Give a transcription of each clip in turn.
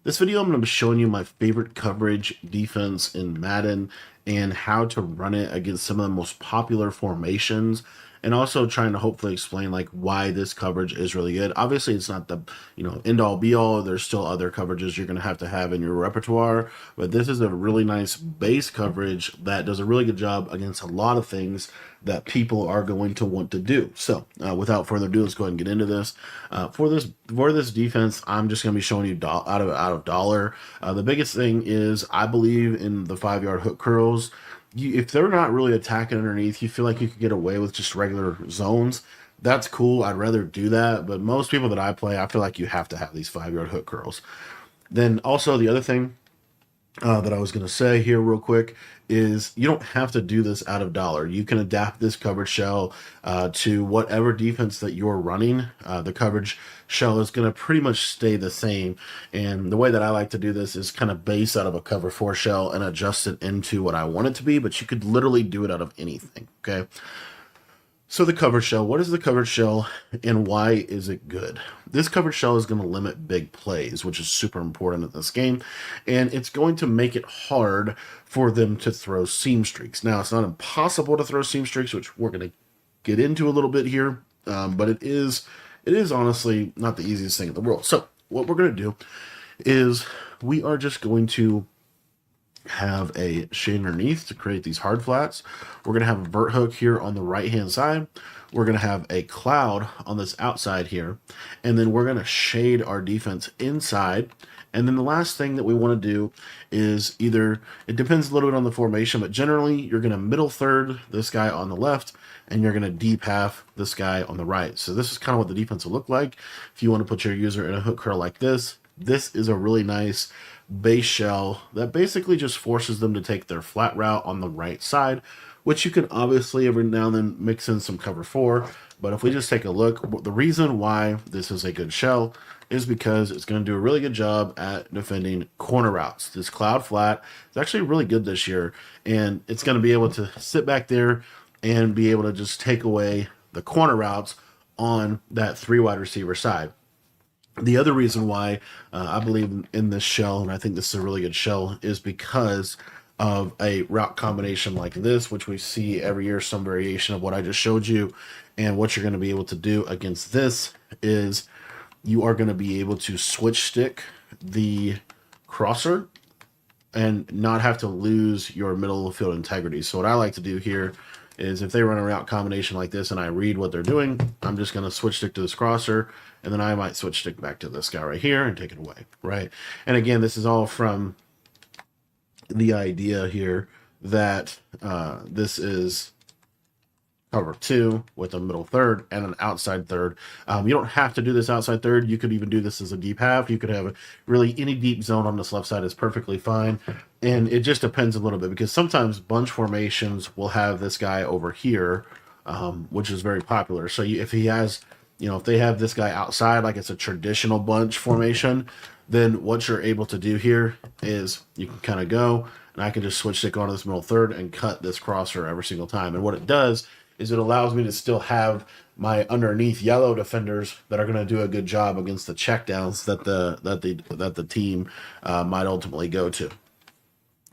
This video, I'm going to be showing you my favorite coverage defense in Madden and how to run it against some of the most popular formations, and also trying to hopefully explain like why this coverage is really good. Obviously, it's not the end all be all. There's still other coverages you're going to have in your repertoire, but this is a really nice base coverage that does a really good job against a lot of things that people are going to want to do. So without further ado, let's go ahead and get into this. For this defense, I'm just going to be showing you out of dollar. The biggest thing is I believe in the 5-yard hook curls. If they're not really attacking underneath, you feel like you could get away with just regular zones. That's cool. I'd rather do that. But most people that I play, I feel like you have to have these 5-yard hook curls. Then also the other thing that I was going to say here real quick is you don't have to do this out of dollar. You can adapt this coverage shell to whatever defense that you're running. The coverage shell is going to pretty much stay the same. And the way that I like to do this is kind of base out of a cover 4 shell and adjust it into what I want it to be, but you could literally do it out of anything, okay? So the coverage shell, what is the coverage shell and why is it good? This coverage shell is going to limit big plays, which is super important in this game, and it's going to make it hard for them to throw seam streaks. Now, it's not impossible to throw seam streaks, which we're going to get into a little bit here, but it is honestly not the easiest thing in the world. So what we're going to do is we are just going to have a shade underneath to create these hard flats. We're going to have a vert hook here on the right hand side. We're going to have a cloud on this outside here, and then we're going to shade our defense inside. And then the last thing that we want to do is either, it depends a little bit on the formation, but generally you're going to middle third this guy on the left, and you're going to deep half this guy on the right. So this is kind of what the defense will look like. If you want to put your user in a hook curl like this, this is a really nice base shell that basically just forces them to take their flat route on the right side, which you can obviously every now and then mix in some cover 4. But if we just take a look, the reason why this is a good shell is because it's going to do a really good job at defending corner routes. This cloud flat is actually really good this year, and it's going to be able to sit back there and be able to just take away the corner routes on that 3 wide receiver side. The other reason why I believe in this shell, and I think this is a really good shell, is because of a route combination like this, which we see every year, some variation of what I just showed you. And what you're going to be able to do against this is you are going to be able to switch stick the crosser and not have to lose your middle of the field integrity. So what I like to do here is if they run a route combination like this and I read what they're doing, I'm just going to switch stick to this crosser, and then I might switch stick back to this guy right here and take it away, right? And again, this is all from the idea here that this is cover 2 with a middle third and an outside third. You don't have to do this outside third. You could even do this as a deep half. You could have really any deep zone on this left side is perfectly fine. And it just depends a little bit because sometimes bunch formations will have this guy over here, which is very popular. So if he has, if they have this guy outside, like it's a traditional bunch formation, then what you're able to do here is you can kind of go, and I can just switch stick onto this middle third and cut this crosser every single time. And what it does is it allows me to still have my underneath yellow defenders that are going to do a good job against the checkdowns that the team might ultimately go to.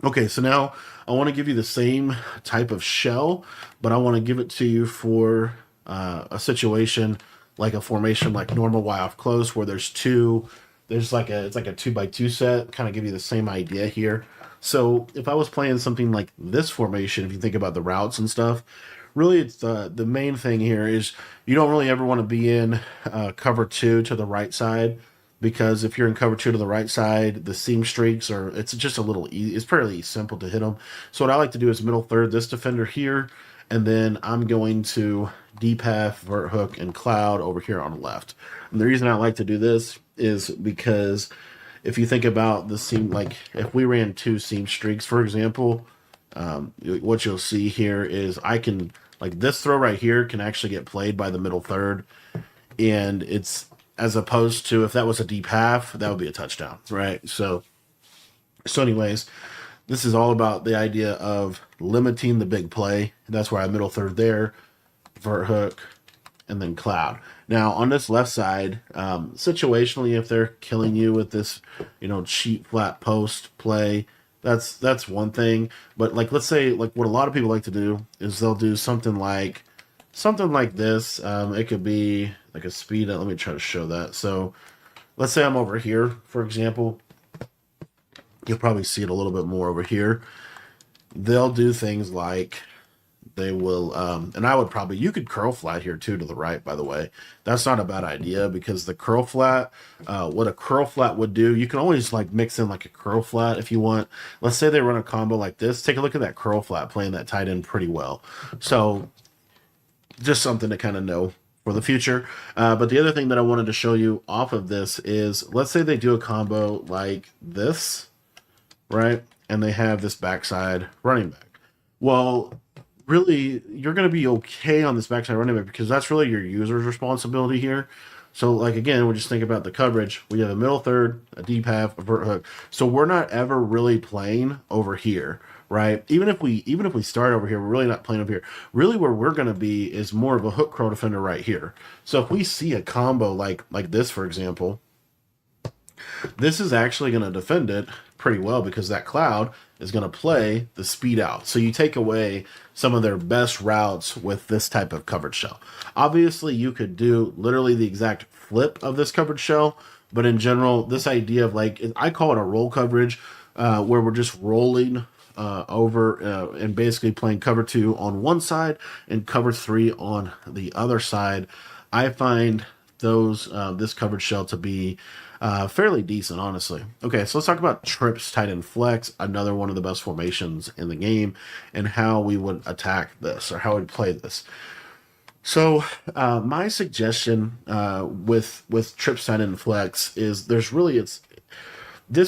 Okay, so now I want to give you the same type of shell, but I want to give it to you for a situation like a formation like normal Y off close where it's like a 2x2 set, kind of give you the same idea here. So if I was playing something like this formation, if you think about the routes and stuff, really it's the main thing here is you don't really ever want to be in cover 2 to the right side, because if you're in cover 2 to the right side, the seam streaks it's just a little easy. It's fairly simple to hit them. So what I like to do is middle third this defender here, and then I'm going to deep half, vert hook, and cloud over here on the left. And the reason I like to do this is because if you think about the seam, like if we ran 2 seam streaks, for example, what you'll see here is I can, like this throw right here can actually get played by the middle third, and it's, as opposed to if that was a deep half, that would be a touchdown, right? So anyways, this is all about the idea of limiting the big play. That's why I middle third there, vert hook, and then cloud. Now on this left side, situationally, if they're killing you with this, cheap flat post play, that's one thing. But like, let's say like what a lot of people like to do is they'll do something like this. It could be like a speed. Let me try to show that. So let's say I'm over here, for example. You'll probably see it a little bit more over here. They'll do things like they will, and I would probably, you could curl flat here too to the right, by the way. That's not a bad idea because the curl flat, what a curl flat would do, you can always like mix in like a curl flat if you want. Let's say they run a combo like this. Take a look at that curl flat playing that tight end pretty well. So just something to kind of know for the future. But the other thing that I wanted to show you off of this is, let's say they do a combo like this, right? And they have this backside running back. Well, really, you're going to be okay on this backside running back because that's really your user's responsibility here. So, like, again, we just think about the coverage. We have a middle third, a deep half, a vert hook. So we're not ever really playing over here, right? Even if we start over here, we're really not playing over here. Really, where we're going to be is more of a hook curl defender right here. So if we see a combo like this, for example, this is actually going to defend it pretty well because that cloud is going to play the speed out. So you take away some of their best routes with this type of coverage shell. Obviously, you could do literally the exact flip of this coverage shell, but in general, this idea of like, I call it a roll coverage, where we're just rolling over and basically playing cover 2 on one side and cover 3 on the other side. I find this coverage shell to be fairly decent, honestly. Okay, so let's talk about trips, tight end flex, another one of the best formations in the game, and how we would attack this or how we'd play this. So my suggestion with trips, tight end flex is this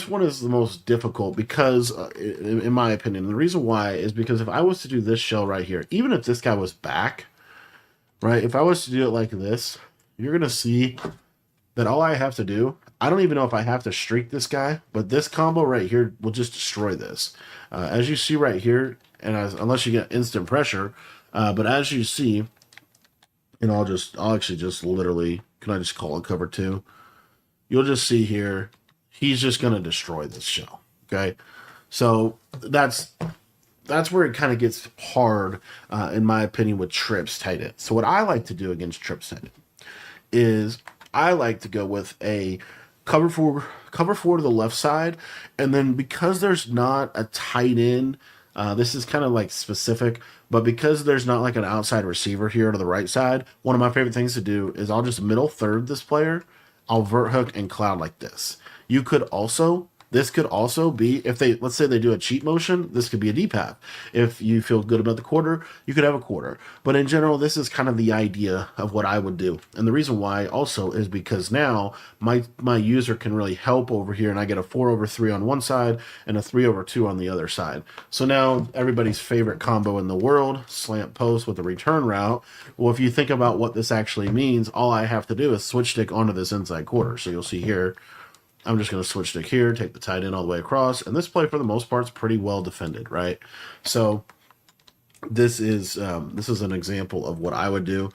one is the most difficult because, in my opinion, the reason why is because if I was to do this shell right here, even if this guy was back, right, if I was to do it like this, you're going to see that all I have to do, I don't even know if I have to streak this guy, but this combo right here will just destroy this. As you see right here, and unless you get instant pressure, but as you see, and I'll actually just literally, can I just call it cover 2? You'll just see here, he's just going to destroy this shell. Okay. So that's where it kind of gets hard, in my opinion, with trips tight end. So what I like to do against trips tight end is I like to go with a cover four to the left side, and then because there's not a tight end, this is kind of like specific, but because there's not like an outside receiver here to the right side, one of my favorite things to do is I'll just middle third this player, I'll vert hook and cloud like this. This could also be, if let's say they do a cheat motion, this could be a deep half. If you feel good about the quarter, you could have a quarter. But in general, this is kind of the idea of what I would do. And the reason why also is because now my user can really help over here, and I get a 4/3 on one side and a 3/2 on the other side. So now everybody's favorite combo in the world, slant post with a return route. Well, if you think about what this actually means, all I have to do is switch stick onto this inside quarter. So you'll see here, I'm just going to switch stick here, take the tight end all the way across, and this play for the most part is pretty well defended, right? So this is an example of what I would do.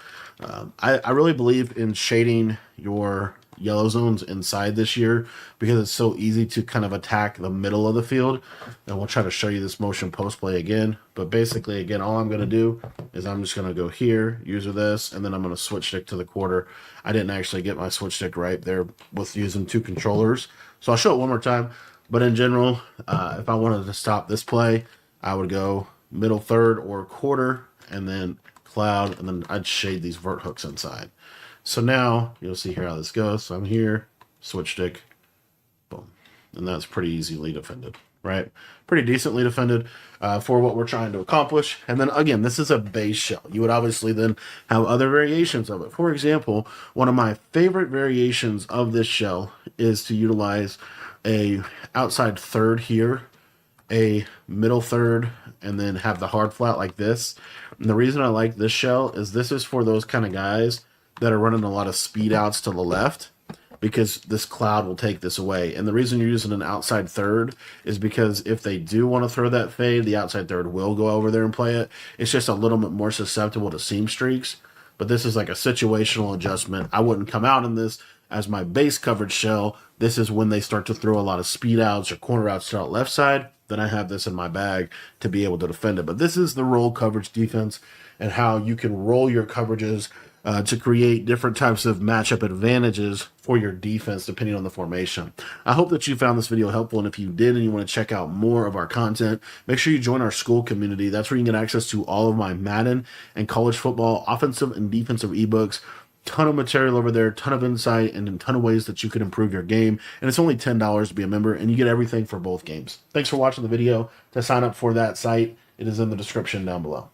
I really believe in shading your yellow zones inside this year because it's so easy to kind of attack the middle of the field. And we'll try to show you this motion post play again. But basically, again, all I'm going to do is I'm just going to go here, user this, and then I'm going to switch stick to the quarter. I didn't actually get my switch stick right there with using 2 controllers. So I'll show it one more time. But in general, if I wanted to stop this play, I would go middle third or quarter, and then cloud, and then I'd shade these vert hooks inside. So now you'll see here how this goes. So I'm here, switch stick, boom. And that's pretty easily defended, right? Pretty decently defended for what we're trying to accomplish. And then again, this is a base shell. You would obviously then have other variations of it. For example, one of my favorite variations of this shell is to utilize a outside third here, a middle third, and then have the hard flat like this. And the reason I like this shell is this is for those kind of guys that are running a lot of speed outs to the left, because this cloud will take this away. And the reason you're using an outside third is because if they do want to throw that fade, the outside third will go over there and play it. It's just a little bit more susceptible to seam streaks. but this is like a situational adjustment. I wouldn't come out in this as my base coverage shell. This is when they start to throw a lot of speed outs or corner outs to out left side. Then I have this in my bag to be able to defend it. But this is the roll coverage defense and how you can roll your coverages to create different types of matchup advantages for your defense depending on the formation. I hope that you found this video helpful, and if you did and you want to check out more of our content, make sure you join our school community. That's where you can get access to all of my Madden and college football offensive and defensive ebooks. Ton of material over there, ton of insight, and a ton of ways that you can improve your game. And it's only $10 to be a member, and you get everything for both games. Thanks for watching the video. To sign up for that site, it is in the description down below.